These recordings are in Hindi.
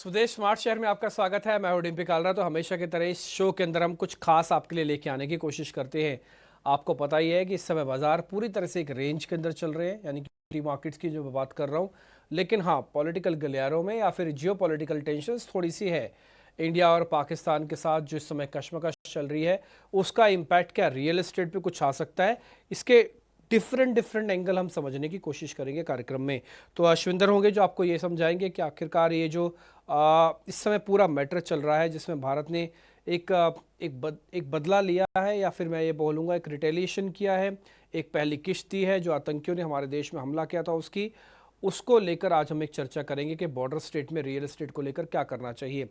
स्वदेश स्मार्ट शहर में आपका स्वागत है। मैं हूं डिम्पी कालरा। तो हमेशा की तरह इस शो के अंदर हम कुछ खास आपके लिए लेके आने की कोशिश करते हैं। आपको पता ही है कि इस समय बाजार पूरी तरह से एक रेंज के अंदर चल रहे हैं, यानी कि प्री मार्केट्स की जो मैं बात कर रहा हूं। लेकिन हाँ, पॉलिटिकल गलियारों में या फिर जियो पॉलिटिकल टेंशन थोड़ी सी है। इंडिया और पाकिस्तान के साथ जो इस समय कशमकश चल रही है, उसका इम्पैक्ट क्या रियल एस्टेट पे कुछ आ सकता है, इसके डिफरेंट डिफरेंट एंगल हम समझने की कोशिश करेंगे कार्यक्रम में। तो अश्विंदर होंगे जो आपको ये समझाएंगे कि आखिरकार ये जो इस समय पूरा मैटर चल रहा है, जिसमें भारत ने एक बदला लिया है, या फिर मैं ये बोलूँगा एक रिटेलिएशन किया है, एक पहली किश्त दी है जो आतंकियों ने हमारे देश में हमला किया था उसकी, उसको लेकर आज हम एक चर्चा करेंगे कि बॉर्डर स्टेट में रियल एस्टेट को लेकर क्या करना चाहिए।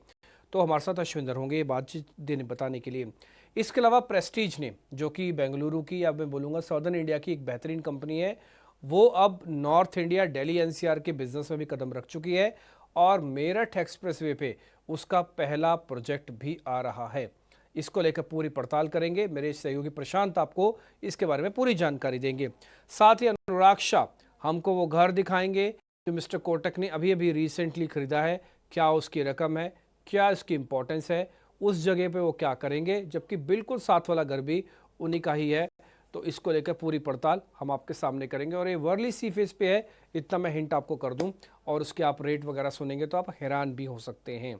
तो हमारे साथ अश्विंदर होंगे ये बातचीत देने बताने के लिए। इसके अलावा प्रेस्टीज ने, जो कि बेंगलुरु की या मैं बोलूँगा सदर्न इंडिया की एक बेहतरीन कंपनी है, वो अब नॉर्थ इंडिया दिल्ली एनसीआर के बिजनेस में भी कदम रख चुकी है और मेरठ एक्सप्रेसवे पे उसका पहला प्रोजेक्ट भी आ रहा है। इसको लेकर पूरी पड़ताल करेंगे। मेरे सहयोगी प्रशांत आपको इसके बारे में पूरी जानकारी देंगे। साथ ही अनुराग शाह हमको वो घर दिखाएंगे जो मिस्टर कोटक ने अभी अभी रिसेंटली खरीदा है। क्या उसकी रकम है, क्या इसकी इंपॉर्टेंस है, उस जगह पे वो क्या करेंगे, जबकि बिल्कुल साथ वाला घर भी उन्हीं का ही है। तो इसको लेकर पूरी पड़ताल हम आपके सामने करेंगे और ये वर्ली सी फेस पे है, इतना मैं हिंट आपको कर दूं। और उसके आप रेट वगैरह सुनेंगे तो आप हैरान भी हो सकते हैं।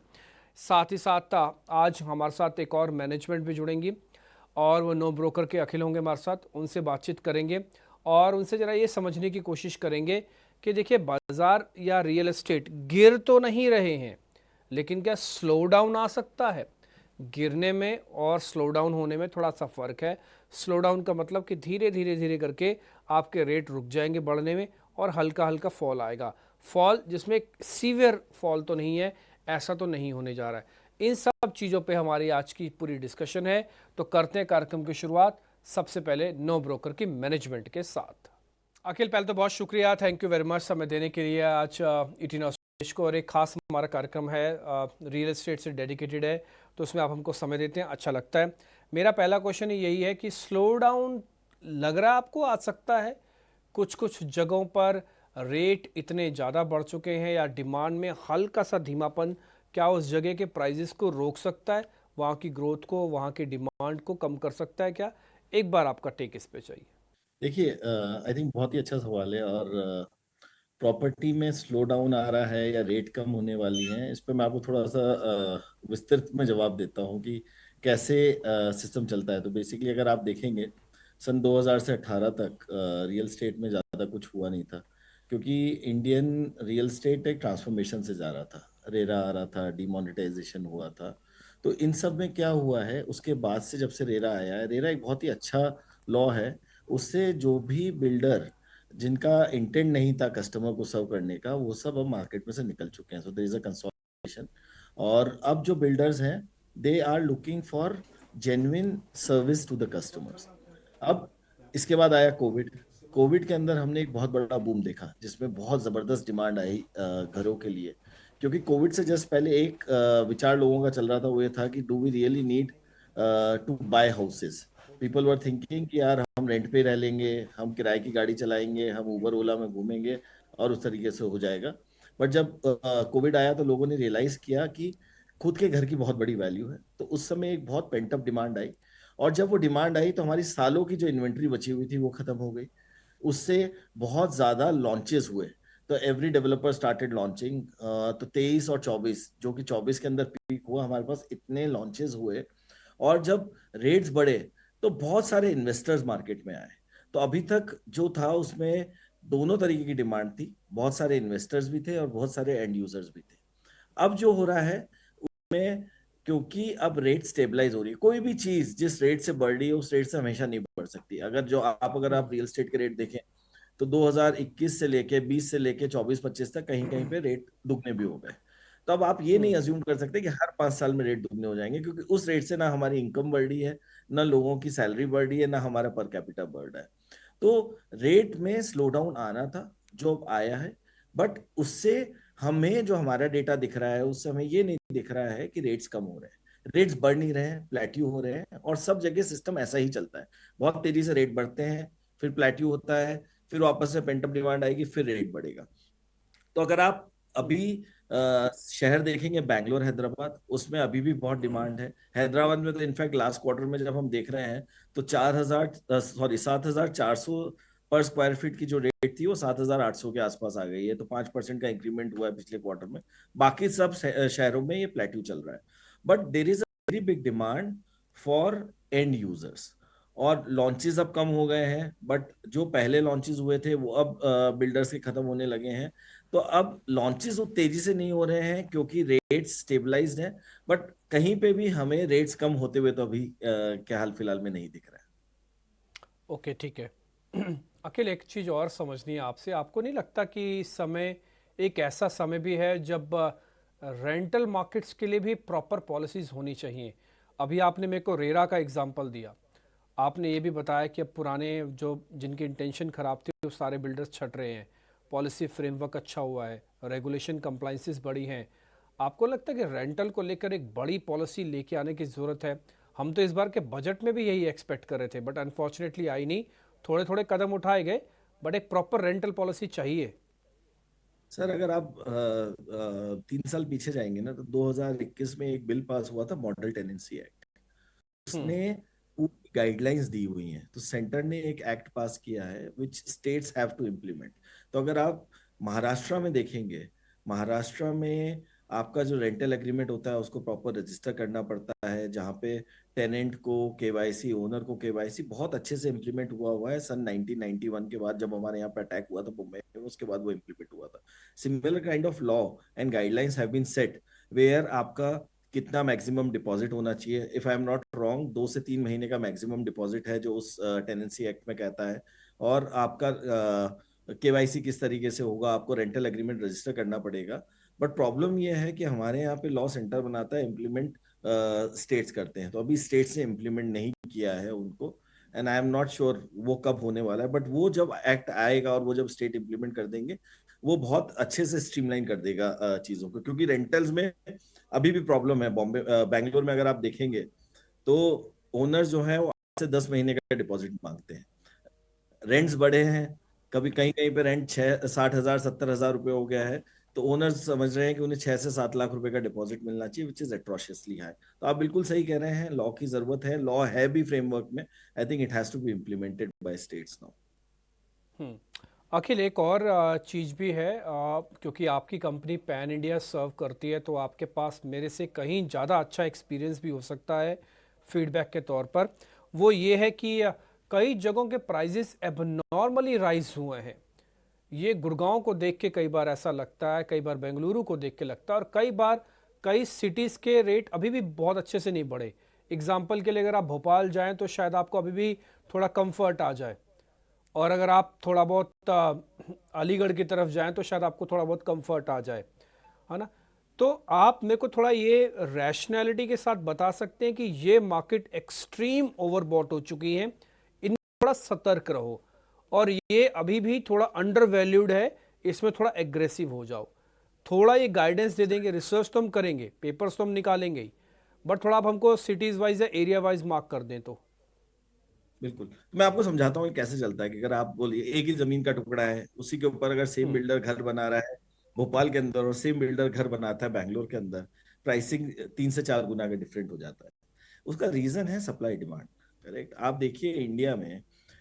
साथ ही साथ आज हमारे साथ एक और मैनेजमेंट भी जुड़ेंगी और वो नो ब्रोकर के अखिल होंगे हमारे साथ। उनसे बातचीत करेंगे और उनसे ज़रा ये समझने की कोशिश करेंगे कि देखिए, बाज़ार या रियल एस्टेट गिर तो नहीं रहे हैं, लेकिन क्या स्लो डाउन आ सकता है? गिरने में और स्लो डाउन होने में थोड़ा सा फ़र्क है। स्लो डाउन का मतलब कि धीरे धीरे धीरे करके आपके रेट रुक जाएंगे बढ़ने में और हल्का हल्का फॉल आएगा। फॉल जिसमें सीवियर फॉल तो नहीं है, ऐसा तो नहीं होने जा रहा है। इन सब चीज़ों पे हमारी आज की पूरी डिस्कशन है। तो करते हैं कार्यक्रम की शुरुआत सबसे पहले नो ब्रोकर की मैनेजमेंट के साथ। अखिल, पहले तो बहुत शुक्रिया, थैंक यू वेरी मच समय देने के लिए आज ईटीन देश को। और एक खास हमारा कार्यक्रम है, रियल एस्टेट से डेडिकेटेड है, तो उसमें आप हमको समय देते हैं, अच्छा लगता है। मेरा पहला क्वेश्चन यही है कि स्लो डाउन लग रहा है आपको आ सकता है? कुछ कुछ जगहों पर रेट इतने ज़्यादा बढ़ चुके हैं या डिमांड में हल्का सा धीमापन, क्या उस जगह के प्राइजेस को रोक सकता है, वहाँ की ग्रोथ को, वहाँ की डिमांड को कम कर सकता है क्या? एक बार आपका टेक इस पे चाहिए। देखिए, आई थिंक बहुत ही अच्छा सवाल है। और प्रॉपर्टी में स्लो डाउन आ रहा है या रेट कम होने वाली है, इस पे मैं आपको थोड़ा सा विस्तृत में जवाब देता हूँ कि कैसे सिस्टम चलता है। तो बेसिकली अगर आप देखेंगे, सन 2000 से 18 तक रियल स्टेट में ज़्यादा कुछ हुआ नहीं था, क्योंकि इंडियन रियल स्टेट एक ट्रांसफॉर्मेशन से जा रहा था। रेरा आ रहा था, डिमोनेटाइजेशन हुआ था। तो इन सब में क्या हुआ है, उसके बाद से जब से रेरा आया है, रेरा एक बहुत ही अच्छा लॉ है। उससे जो भी बिल्डर जिनका इंटेंट नहीं था कस्टमर को सर्व करने का, वो सब अब मार्केट में से निकल चुके हैं। So there is a consolidation. और अब जो बिल्डर्स हैं, they are looking for genuine service to the customers. अब इसके बाद आया कोविड। कोविड के अंदर हमने एक बहुत बड़ा बूम देखा, जिसमें बहुत जबरदस्त डिमांड आई घरों के लिए। क्योंकि कोविड से जस्ट पहले एक विचार लोगों का चल रहा था, वो ये था कि do we really need to buy houses. People were thinking कि यार हम रेंट पे रह लेंगे, हम किराए की गाड़ी चलाएंगे, हम उबर ओला में घूमेंगे और उस तरीके से हो जाएगा। बट जब कोविड आया तो लोगों ने रियलाइज किया कि खुद के घर की बहुत बड़ी वैल्यू है। तो उस समय एक बहुत पेंट अप डिमांड आई। और जब वो डिमांड आई तो हमारी सालों की जो इन्वेंट्री बची हुई थी वो खत्म हो गई। उससे बहुत ज्यादा लॉन्चेस हुए। तो एवरी डेवलपर स्टार्टेड लॉन्चिंग। तो 23 और 24, जो कि 24 के अंदर पीक हुआ, हमारे पास इतने लॉन्चेस हुए। और जब रेट्स बढ़े तो बहुत सारे इन्वेस्टर्स मार्केट में आए। तो अभी तक जो था उसमें दोनों तरीके की डिमांड थी, बहुत सारे इन्वेस्टर्स भी थे और बहुत सारे एंड यूजर्स भी थे। अब जो हो रहा है उसमें, क्योंकि अब रेट स्टेबलाइज हो रही है, कोई भी चीज जिस रेट से बढ़ रही है उस रेट से हमेशा नहीं बढ़ सकती। अगर आप रियल एस्टेट के रेट देखें तो 2021 से लेके 20 से लेके 24-25 तक कहीं कहीं पे रेट दुगने भी हो गए। तो अब आप ये नहीं हम्म। अज्यूम कर सकते कि हर 5 साल में रेट दुगने हो जाएंगे, क्योंकि उस रेट से ना हमारी इनकम बढ़ रही है, ना लोगों की सैलरी बढ़ रही है, ना हमारा पर कैपिटा बढ़ रहा है। तो रेट में स्लो डाउन आना था, जो अब आया है। बट उससे हमें जो हमारा डेटा दिख रहा है, उससे हमें ये नहीं दिख रहा है कि रेट्स कम हो रहे हैं। रेट्स बढ़ नहीं रहे हैं, प्लेट्यू हो रहे हैं। और सब जगह सिस्टम ऐसा ही चलता है, बहुत तेजी से रेट बढ़ते हैं, फिर प्लेट्यू होता है, फिर वापस से पेंटअप डिमांड आएगी, फिर रेट बढ़ेगा। तो अगर आप अभी शहर देखेंगे बैंगलोर हैदराबाद, उसमें अभी भी बहुत डिमांड है। हैदराबाद में तो इनफैक्ट लास्ट क्वार्टर में जब हम देख रहे हैं तो 7,400 पर स्क्वायर फीट की जो रेट थी वो 7,800 के आसपास आ गई है। तो 5% का इंक्रीमेंट हुआ है पिछले क्वार्टर में। बाकी सब शहरों में ये प्लेट्यू चल रहा है। But there is a very big demand for and users. और लॉन्चेस अब कम हो गए हैं, बट जो पहले लॉन्चेस हुए थे वो अब बिल्डर्स के खत्म होने लगे हैं। तो अब लॉन्चेस उत तेजी से नहीं हो रहे हैं क्योंकि रेट्स स्टेबलाइज्ड हैं। बट कहीं पे भी हमें रेट्स कम होते हुए तो अभी क्या हाल फिलहाल में नहीं दिख रहा है। ओके, ठीक है। अखिल, एक चीज़ और समझनी है आपसे। आपको नहीं लगता कि इस समय एक ऐसा समय भी है जब रेंटल मार्केट्स के लिए भी प्रॉपर पॉलिसीज़ होनी चाहिए? अभी आपने मेरे को रेरा का एग्जांपल दिया। आपने ये भी बताया कि अब पुराने जो जिनकी इंटेंशन ख़राब थी वो सारे बिल्डर्स छट रहे हैं, पॉलिसी फ्रेमवर्क अच्छा हुआ है, रेगुलेशन कंप्लाइंसेस बड़ी हैं। आपको लगता है कि रेंटल को लेकर एक बड़ी पॉलिसी लेके आने की ज़रूरत है? हम तो इस बार के बजट में भी यही एक्सपेक्ट कर रहे थे, बट अनफॉर्चुनेटली आई नहीं। थोड़े थोड़े कदम उठाए गए, बट एक प्रॉपर रेंटल पॉलिसी चाहिए। सर, अगर आप 3 साल पीछे जाएंगे ना तो 2021 में एक बिल पास हुआ था, मॉडल टेनेंसी एक्ट। हम्म। उसने पूरी गाइडलाइंस दी हुई हैं। तो सेंटर ने एक एक्ट पास किया है which states have to implement. तो अगर आप महाराष्ट्र में देखेंगे, महाराष्ट्र में आपका जो रेंटल एग्रीमेंट होता है उसको प्रॉपर रजिस्टर करना पड़ता है, जहाँ पे टेनेंट को केवाईसी, ओनर को केवाईसी बहुत अच्छे से इम्प्लीमेंट हुआ है। सन 1991 के बाद जब हमारे यहाँ पे अटैक हुआ था मुंबई में, उसके बाद वो इम्प्लीमेंट हुआ था। Similar kind of law and guidelines have been set where आपका कितना मैक्सिमम डिपॉजिट होना चाहिए। If I am not wrong, 2 से 3 महीने का मैक्सिमम डिपॉजिट है जो उस टेनेंसी एक्ट में कहता है। और आपका केवाईसी किस तरीके से होगा, आपको रेंटल एग्रीमेंट रजिस्टर करना पड़ेगा। बट प्रॉब्लम यह है कि हमारे यहाँ पे लॉ सेंटर बनाता है, इम्प्लीमेंट स्टेट्स करते हैं। तो अभी स्टेट्स ने इम्प्लीमेंट नहीं किया है उनको, and I am not sure वो कब होने वाला है। बट वो जब एक्ट आएगा और वो जब स्टेट इम्प्लीमेंट कर देंगे, वो बहुत अच्छे से स्ट्रीमलाइन कर देगा चीजों को। क्योंकि रेंटल्स में अभी भी प्रॉब्लम है। बॉम्बे बैंगलोर में अगर आप देखेंगे तो ओनर्स जो है वो 8 से 10 महीने का डिपॉजिट मांगते हैं। रेंट्स बढ़े हैं, कभी कहीं कहीं पे रेंट 60,000 70,000 रुपये हो गया है। तो ओनर्स समझ रहे हैं कि उन्हें 6 से 7 लाख रुपए का डिपॉजिट मिलना चाहिए, विच इज एट्रोशियसली हाई। तो आप बिल्कुल सही कह रहे हैं, लॉ की जरूरत है, लॉ है भी फ्रेमवर्क में। I think it has to be implemented by states now. Hmm. Akhil, एक और चीज़ भी है, क्योंकि आपकी कंपनी पैन इंडिया सर्व करती है तो आपके पास मेरे से कहीं ज़्यादा अच्छा एक्सपीरियंस भी हो सकता है फीडबैक के तौर पर। वो ये है कि कई जगहों के प्राइजेस एबनॉर्मली राइज हुए हैं। ये गुड़गांव को देख के कई बार ऐसा लगता है, कई बार बेंगलुरु को देख के लगता है, और कई बार कई सिटीज़ के रेट अभी भी बहुत अच्छे से नहीं बढ़े। एग्जाम्पल के लिए अगर आप भोपाल जाएं तो शायद आपको अभी भी थोड़ा कंफर्ट आ जाए, और अगर आप थोड़ा बहुत अलीगढ़ की तरफ जाएं तो शायद आपको थोड़ा बहुत कंफर्ट आ जाए, है ना? तो आप मेरे को थोड़ा ये रैशनैलिटी के साथ बता सकते हैं कि ये मार्केट एक्सट्रीम ओवरबॉट हो चुकी है, इन थोड़ा सतर्क रहो, और ये अभी भी थोड़ा अंडर वैल्यूड है, इसमें थोड़ा एग्रेसिव हो जाओ। थोड़ा ये गाइडेंस दे देंगे, रिसर्च तो हम करेंगे, पेपर्स तो हम निकालेंगे ही, बट थोड़ा आप हमको सिटीज़ वाइज या एरिया वाइज मार्क कर दें तो। बिल्कुल, तो मैं आपको समझाता हूँ ये कैसे चलता है। कि अगर आप बोलिए एक ही जमीन का टुकड़ा है, उसी के ऊपर अगर सेम हम्म। बिल्डर घर बना रहा है भोपाल के अंदर और सेम बिल्डर घर बनाता है बैंगलोर के अंदर, प्राइसिंग 3 से 4 गुना का डिफरेंट हो जाता है। उसका रीजन है सप्लाई डिमांड। करेक्ट। आप देखिए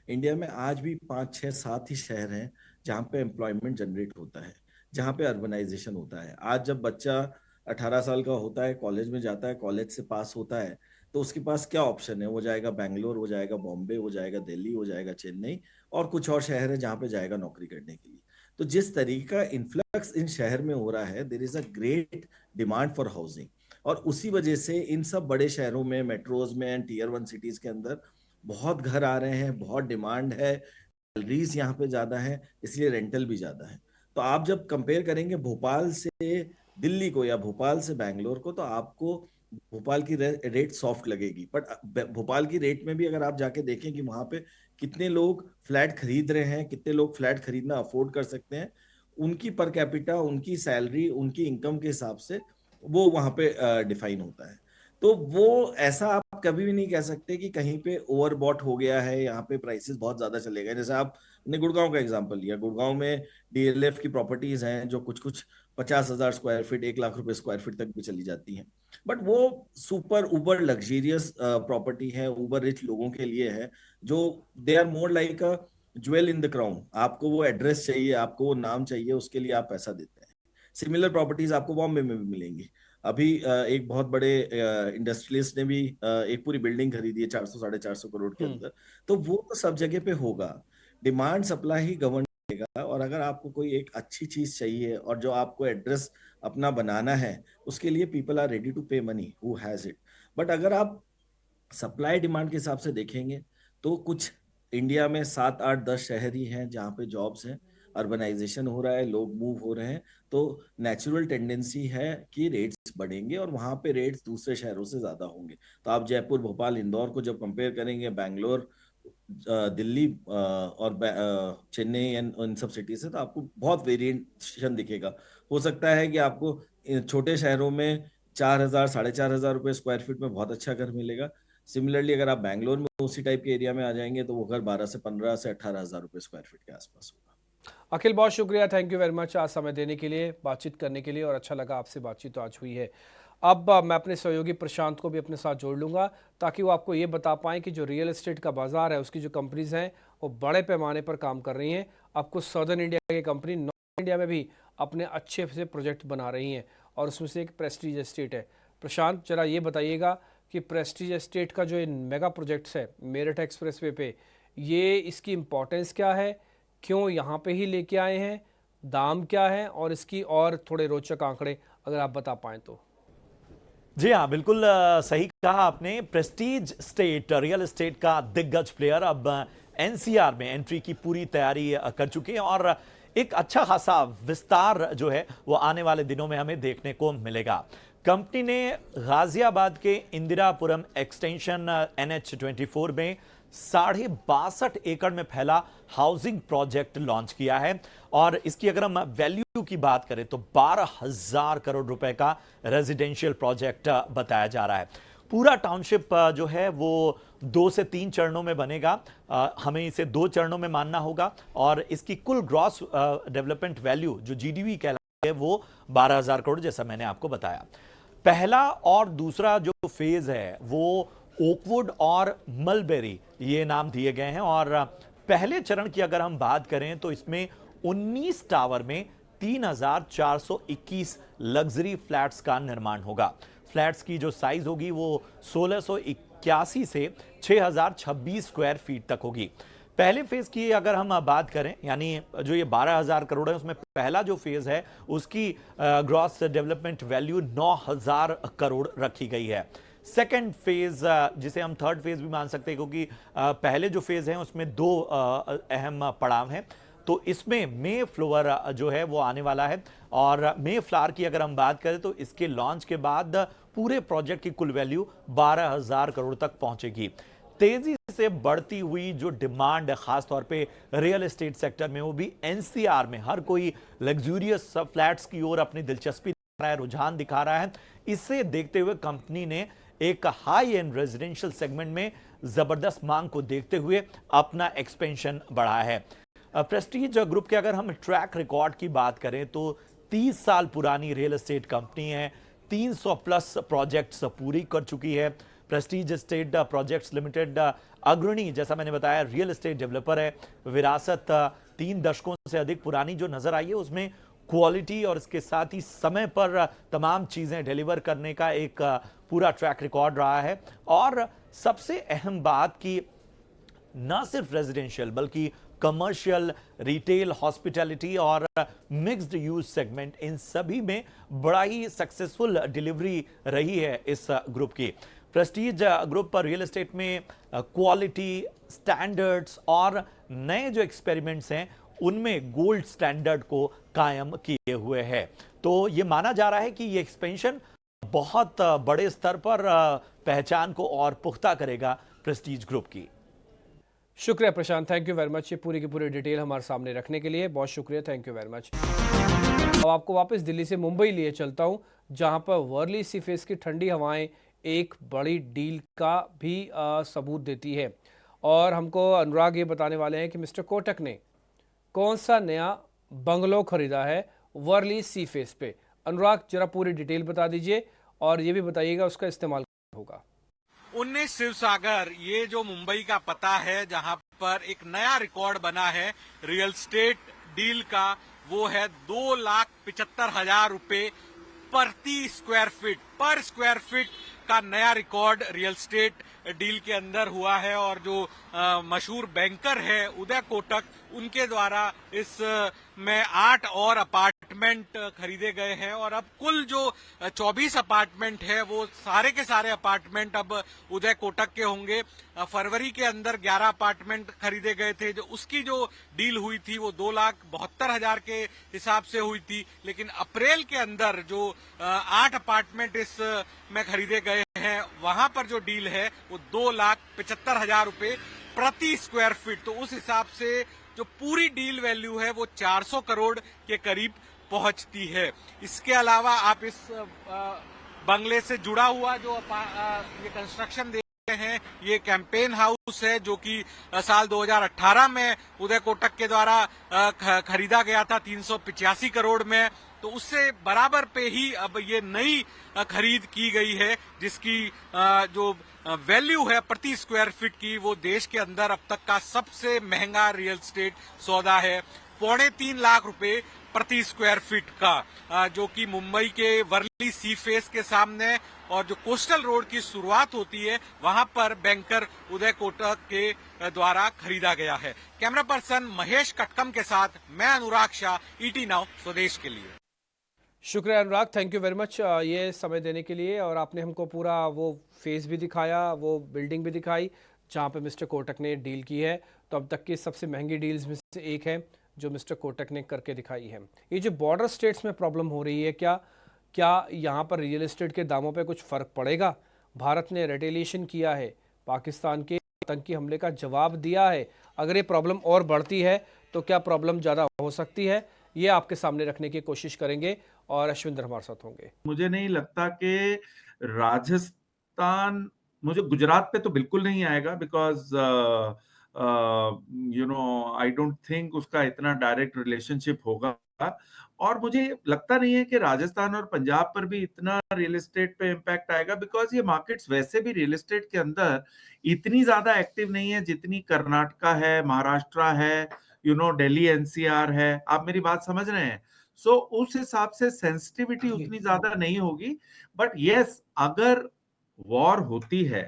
इंडिया में आज भी 5 6 7 ही शहर हैं जहाँ पे एम्प्लॉयमेंट जनरेट होता है, जहाँ पे अर्बनाइजेशन होता है। आज जब बच्चा 18 साल का होता है, कॉलेज में जाता है, कॉलेज से पास होता है, तो उसके पास क्या ऑप्शन है? वो जाएगा बैंगलोर, वो जाएगा बॉम्बे, वो जाएगा दिल्ली, वो जाएगा चेन्नई, और कुछ और शहर है जहाँ पे जाएगा नौकरी करने के लिए। तो जिस तरीके का इन्फ्लक्स इन शहर में हो रहा है, there is a great demand for housing. और उसी वजह से इन सब बड़े शहरों में, मेट्रोज में एंड टीयर 1 सिटीज के अंदर बहुत घर आ रहे हैं, बहुत डिमांड है, सैलरीज यहाँ पे ज्यादा है, इसलिए रेंटल भी ज्यादा है। तो आप जब कंपेयर करेंगे भोपाल से दिल्ली को या भोपाल से बैंगलोर को, तो आपको भोपाल की रेट सॉफ्ट लगेगी। बट भोपाल की रेट में भी अगर आप जाके देखें कि वहां पे कितने लोग फ्लैट खरीद रहे हैं, कितने लोग फ्लैट खरीदना अफोर्ड कर सकते हैं, उनकी पर कैपिटा, उनकी सैलरी, उनकी इनकम के हिसाब से वो वहां पे डिफाइन होता है। तो वो ऐसा आप कभी भी नहीं कह सकते कि कहीं पे ओवरबॉट हो गया है, यहाँ पे प्राइसेस बहुत ज्यादा चले गए। जैसे आपने गुड़गांव का एग्जांपल लिया, गुड़गांव में डीएलएफ की प्रॉपर्टीज हैं जो कुछ कुछ 50,000 स्क्वायर फीट, 1 लाख रुपए स्क्वायर फीट तक भी चली जाती हैं। बट वो सुपर उबर लग्जरियस प्रॉपर्टी है, उबर रिच लोगों के लिए है, जो they are more like a jewel in the crown. आपको वो एड्रेस चाहिए, आपको वो नाम चाहिए, उसके लिए आप पैसा देते हैं। सिमिलर प्रॉपर्टीज आपको बॉम्बे में भी मिलेंगी। अभी एक बहुत बड़े इंडस्ट्रियलिस्ट ने भी एक पूरी बिल्डिंग खरीदी है 400 साढ़े 400 करोड़ के हम्म। अंदर। तो वो तो सब जगह पे होगा। डिमांड सप्लाई ही गवर्न करेगा। और अगर आपको कोई एक अच्छी चीज चाहिए और जो आपको एड्रेस अपना बनाना है, उसके लिए पीपल आर रेडी टू पे money who has it. But अगर आप सप्लाई डिमांड के हिसाब से देखेंगे तो कुछ इंडिया में 7 8 10 शहर ही हैं जहाँ पे जॉब्स हैं, अर्बनाइजेशन हो रहा है, लोग मूव हो रहे हैं। तो नेचुरल टेंडेंसी है कि रेट्स बढ़ेंगे और वहाँ पे रेट्स दूसरे शहरों से ज्यादा होंगे। तो आप जयपुर, भोपाल, इंदौर को जब कंपेयर करेंगे बैंगलोर, दिल्ली और चेन्नई एंड इन सब सिटी से, तो आपको बहुत वेरिएशन दिखेगा। हो सकता है कि आपको छोटे शहरों में 4,000 साढ़े 4,000 रुपए स्क्वायर फीट में बहुत अच्छा घर मिलेगा। सिमिलरली अगर आप बैंगलोर में उसी टाइप के एरिया में आ जाएंगे तो वो घर 12 से 15 से 18 हजार रुपए स्क्वायर फीट के आसपास होगा। अखिल, बहुत शुक्रिया, थैंक यू वेरी मच आज समय देने के लिए, बातचीत करने के लिए, और अच्छा लगा आपसे बातचीत तो आज हुई है। अब मैं अपने सहयोगी प्रशांत को भी अपने साथ जोड़ लूँगा ताकि वो आपको ये बता पाएँ कि जो रियल एस्टेट का बाज़ार है उसकी जो कंपनीज़ हैं वो बड़े पैमाने पर काम कर रही हैं। अब कुछ साउदर्न इंडिया की कंपनी नॉर्थ इंडिया में भी अपने अच्छे से प्रोजेक्ट बना रही हैं और उसमें से एक प्रेस्टीज एस्टेट है। प्रशांत, जरा ये बताइएगा कि प्रेस्टीज एस्टेट का जो इन मेगा प्रोजेक्ट्स है मेरठ एक्सप्रेसवे पे, ये इसकी इम्पोर्टेंस क्या है, क्यों यहाँ पे ही लेके आए हैं, दाम क्या है, और इसकी और थोड़े रोचक आंकड़े अगर आप बता पाएँ तो। जी हाँ, बिल्कुल सही कहा आपने। प्रेस्टीज स्टेट रियल एस्टेट का दिग्गज प्लेयर अब एनसीआर में एंट्री की पूरी तैयारी कर चुके हैं और एक अच्छा खासा विस्तार जो है वो आने वाले दिनों में हमें देखने को मिलेगा। कंपनी ने गाजियाबाद के इंदिरापुरम एक्सटेंशन NH24 में 62.5 एकड़ में फैला हाउसिंग प्रोजेक्ट लॉन्च किया है और इसकी अगर हम वैल्यू की बात करें तो 12,000 करोड़ रुपए का रेजिडेंशियल प्रोजेक्ट बताया जा रहा है। पूरा टाउनशिप जो है वो 2 से 3 चरणों में बनेगा। हमें इसे 2 चरणों में मानना होगा और इसकी कुल ग्रॉस डेवलपमेंट वैल्यू जो GDV कहलाती है वो 12,000 करोड़, जैसा मैंने आपको बताया। पहला और दूसरा जो फेज है वो ओकवुड और मलबेरी ये नाम दिए गए हैं और पहले चरण की अगर हम बात करें तो इसमें 19 टावर में 3,421 लग्जरी फ्लैट्स का निर्माण होगा। फ्लैट्स की जो साइज होगी वो 1,681 से 6,026 स्क्वायर फीट तक होगी। पहले फेज की अगर हम बात करें, यानी जो ये 12,000 करोड़ है उसमें पहला जो फेज है उसकी ग्रॉस डेवलपमेंट वैल्यू 9,000 करोड़ रखी गई है। सेकेंड फेज, जिसे हम थर्ड फेज भी मान सकते हैं क्योंकि पहले जो फेज है उसमें 2 अहम पड़ाव हैं। तो इसमें मे फ्लोवर जो है वो आने वाला है और मे फ्लावर की अगर हम बात करें तो इसके लॉन्च के बाद पूरे प्रोजेक्ट की कुल वैल्यू 12,000 करोड़ तक पहुंचेगी। तेजी से बढ़ती हुई जो डिमांड है खासतौर पे रियल एस्टेट सेक्टर में, वो भी एनसीआर में हर कोई लग्जूरियस फ्लैट्स की ओर अपनी दिलचस्पी दिखा रहा है, रुझान दिखा रहा है। इसे देखते हुए कंपनी ने एक हाई एंड रेजिडेंशियल सेगमेंट में जबरदस्त मांग को देखते हुए अपना एक्सपेंशन बढ़ाया है। प्रेस्टीज ग्रुप के अगर हम ट्रैक रिकॉर्ड की बात करें तो 30 साल पुरानी रियल एस्टेट कंपनी है, 300 प्लस प्रोजेक्ट्स पूरी कर चुकी है। प्रेस्टीज एस्टेट प्रोजेक्ट्स लिमिटेड अग्रणी, जैसा मैंने बताया, रियल एस्टेट डेवलपर है। विरासत 3 दशकों से अधिक पुरानी जो नजर आई है उसमें क्वालिटी और इसके साथ ही समय पर तमाम चीजें डिलीवर करने का एक पूरा ट्रैक रिकॉर्ड रहा है। और सबसे अहम बात कि न सिर्फ रेजिडेंशियल बल्कि कमर्शियल, रिटेल, हॉस्पिटैलिटी और मिक्स्ड यूज सेगमेंट, इन सभी में बड़ा ही सक्सेसफुल डिलीवरी रही है इस ग्रुप की। प्रेस्टीज ग्रुप पर रियल एस्टेट में क्वालिटी, स्टैंडर्ड्स और नए जो एक्सपेरिमेंट्स हैं उनमें गोल्ड स्टैंडर्ड को कायम किए हुए है। तो ये माना जा रहा है कि ये एक्सपेंशन बहुत बड़े स्तर पर पहचान को और पुख्ता करेगा प्रेस्टीज ग्रुप की। शुक्रिया प्रशांत, थैंक यू वेरी मच, ये पूरी की पूरी डिटेल हमारे सामने रखने के लिए बहुत शुक्रिया, थैंक यू वेरी मच। अब आपको वापस दिल्ली से मुंबई लिए चलता हूं, जहां पर वर्ली सीफेस की ठंडी हवाएं एक बड़ी डील का भी सबूत देती है। और हमको अनुराग ये बताने वाले हैं कि मिस्टर कोटक ने कौन सा नया बंगलो खरीदा है वर्ली सी फेस पे। अनुराग, जरा पूरी डिटेल बता दीजिए और ये भी बताइएगा उसका इस्तेमाल कैसे होगा। 19 शिवसागर, ये जो मुंबई का पता है जहां पर एक नया रिकॉर्ड बना है रियल एस्टेट डील का, वो है 2,75,000 रुपए प्रति स्क्वायर फीट। पर स्क्वायर फीट का नया रिकॉर्ड रियल एस्टेट डील के अंदर हुआ है। और जो मशहूर बैंकर है उदय कोटक, उनके द्वारा इस में 8 और अपार्टमेंट खरीदे गए हैं। और अब कुल जो 24 अपार्टमेंट है वो सारे के सारे अपार्टमेंट अब उदय कोटक के होंगे। फरवरी के अंदर 11 अपार्टमेंट खरीदे गए थे। जो उसकी जो डील हुई थी वो 2,72,000 के हिसाब से हुई थी। लेकिन अप्रैल के अंदर जो 8 अपार्टमेंट इस में खरीदे गए हैं, वहां पर जो डील है वो 2,75,000 रुपए प्रति स्क्वायर फीट। तो उस हिसाब से जो पूरी डील वैल्यू है वो 400 करोड़ के करीब पहुंचती है। इसके अलावा आप इस बंगले से जुड़ा हुआ जो ये कंस्ट्रक्शन देख रहे हैं, ये कैंपेन हाउस है जो कि साल 2018 में उदय कोटक के द्वारा खरीदा गया था 385 करोड़ में। तो उससे बराबर पे ही अब ये नई खरीद की गई है, जिसकी जो वैल्यू है प्रति स्क्वायर फीट की, वो देश के अंदर अब तक का सबसे महंगा रियल एस्टेट सौदा है। 3.25 लाख रुपए प्रति स्क्वायर फीट का, जो कि मुंबई के वर्ली सी फेस के सामने और जो कोस्टल रोड की शुरुआत होती है वहां पर बैंकर उदय कोटक के द्वारा खरीदा गया है। कैमरा पर्सन महेश कटकम के साथ मैं अनुराग शाह, ईटी नाउ स्वदेश के लिए। शुक्रिया अनुराग, थैंक यू वेरी मच ये समय देने के लिए। और आपने हमको पूरा वो फेस भी दिखाया, वो बिल्डिंग भी दिखाई जहाँ पे मिस्टर कोटक ने डील की है। तो अब तक की सबसे महंगी डील्स में से एक है जो मिस्टर कोटक ने करके दिखाई है। ये जो बॉर्डर स्टेट्स में प्रॉब्लम हो रही है, क्या यहाँ पर रियल एस्टेट के दामों पे कुछ फ़र्क पड़ेगा? भारत ने रिटेलिएशन किया है, पाकिस्तान के आतंकी हमले का जवाब दिया है। अगर ये प्रॉब्लम और बढ़ती है तो क्या प्रॉब्लम ज़्यादा हो सकती है, ये आपके सामने रखने की कोशिश करेंगे और अश्विंदर हमारे साथ होंगे। मुझे नहीं लगता कि राजस्थान, मुझे गुजरात पे तो बिल्कुल नहीं आएगा, बिकॉज आई डोंट थिंक उसका इतना डायरेक्ट रिलेशनशिप होगा। और मुझे लगता नहीं है कि राजस्थान और पंजाब पर भी इतना रियल एस्टेट पे इम्पैक्ट आएगा, बिकॉज ये मार्केट्स वैसे भी रियल एस्टेट के अंदर इतनी ज्यादा एक्टिव नहीं है जितनी कर्नाटका है, महाराष्ट्र है, दिल्ली एनसीआर है। आप मेरी बात समझ रहे हैं? सो उस हिसाब से सेंसिटिविटी उतनी ज्यादा नहीं होगी। बट यस, अगर वॉर होती है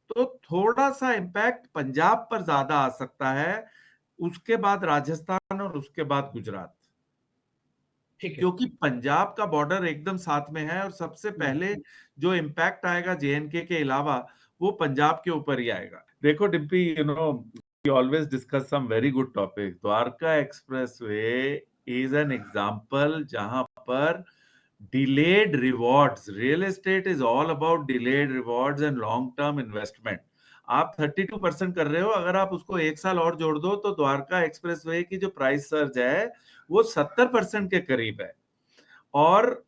तो थोड़ा सा इम्पैक्ट पंजाब पर ज्यादा आ सकता है, उसके बाद राजस्थान और उसके बाद गुजरात, क्योंकि पंजाब का बॉर्डर एकदम साथ में है और सबसे पहले जो इम्पैक्ट आएगा जेएनके के अलावा वो पंजाब के ऊपर ही आएगा। देखो Dimpy, we always discuss some very good topics. Dwarka expressway is an example जहां पर delayed rewards, real estate is all about delayed rewards and long term investment. आप 32% कर रहे हो, अगर आप उसको 1 साल और जोड़ दो तो द्वारका एक्सप्रेसवे की जो प्राइस सर्ज है वो 70% के करीब है। और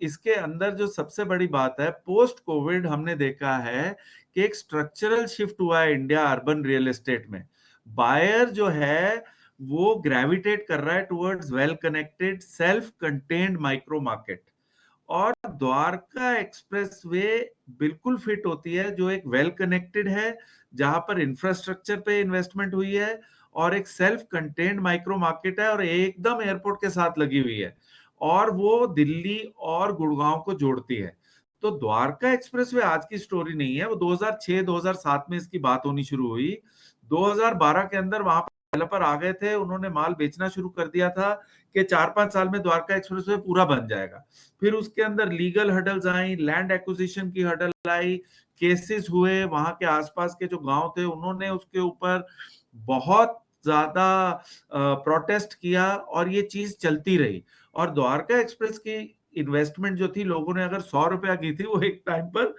इसके अंदर जो सबसे बड़ी बात है, पोस्ट कोविड हमने देखा है कि एक स्ट्रक्चरल शिफ्ट हुआ है इंडिया अर्बन रियल एस्टेट में। बायर जो है वो ग्रेविटेट कर रहा है towards well connected self contained micro market, और द्वारका एक्सप्रेसवे बिल्कुल फिट होती है, जो एक वेल कनेक्टेड है, जहां पर इंफ्रास्ट्रक्चर पे इन्वेस्टमेंट हुई है और एक सेल्फ कंटेन्ड माइक्रो मार्केट है और एकदम एयरपोर्ट के साथ लगी हुई है, और वो दिल्ली और गुड़गांव को जोड़ती है। तो द्वारका एक्सप्रेसवे आज की स्टोरी नहीं है, वो 2006-2007 में इसकी बात होनी शुरू हुई। 2012 के अंदर वहां पर डेवलपर आ गए थे, उन्होंने माल बेचना शुरू कर दिया था कि 4-5 साल में द्वारका एक्सप्रेसवे पूरा बन जाएगा। फिर उसके अंदर लीगल हर्डल्स आई, लैंड एक्विजिशन की हर्डल आई, केसेस हुए, वहां के आसपास के जो गांव थे उन्होंने उसके ऊपर बहुत ज्यादा प्रोटेस्ट किया और ये चीज चलती रही। और द्वारका एक्सप्रेस की इन्वेस्टमेंट जो थी, लोगों ने अगर 100 रुपया की थी, वो एक टाइम पर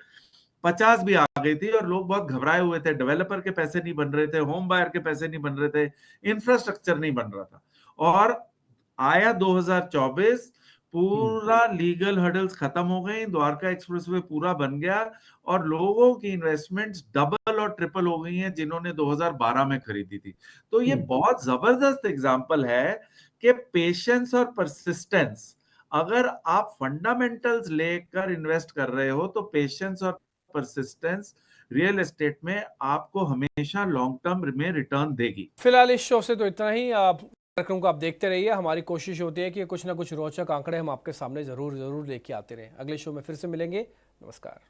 50 भी आ गई थी और लोग बहुत घबराए हुए थे। डेवलपर के पैसे नहीं बन रहे थे, होम बायर के पैसे नहीं बन रहे थे, इंफ्रास्ट्रक्चर नहीं बन रहा था। और आया 2024, पूरा लीगल हर्डल्स खत्म हो गई, द्वारका एक्सप्रेसवे पूरा बन गया और लोगों की इन्वेस्टमेंट्स डबल और ट्रिपल हो गई हैं जिन्होंने 2012 में खरीदी थी। तो ये बहुत जबरदस्त एग्जांपल है कि पेशेंस और परसिस्टेंस, अगर आप फंडामेंटल्स लेकर इन्वेस्ट कर रहे हो तो पेशेंस और परसिस्टेंस रियल एस्टेट में आपको हमेशा लॉन्ग टर्म में रिटर्न देगी। फिलहाल इस शो से तो इतना ही। आप कार्यक्रम को आप देखते रहिए। हमारी कोशिश होती है कि कुछ ना कुछ रोचक आंकड़े हम आपके सामने जरूर लेके आते रहें। अगले शो में फिर से मिलेंगे। नमस्कार।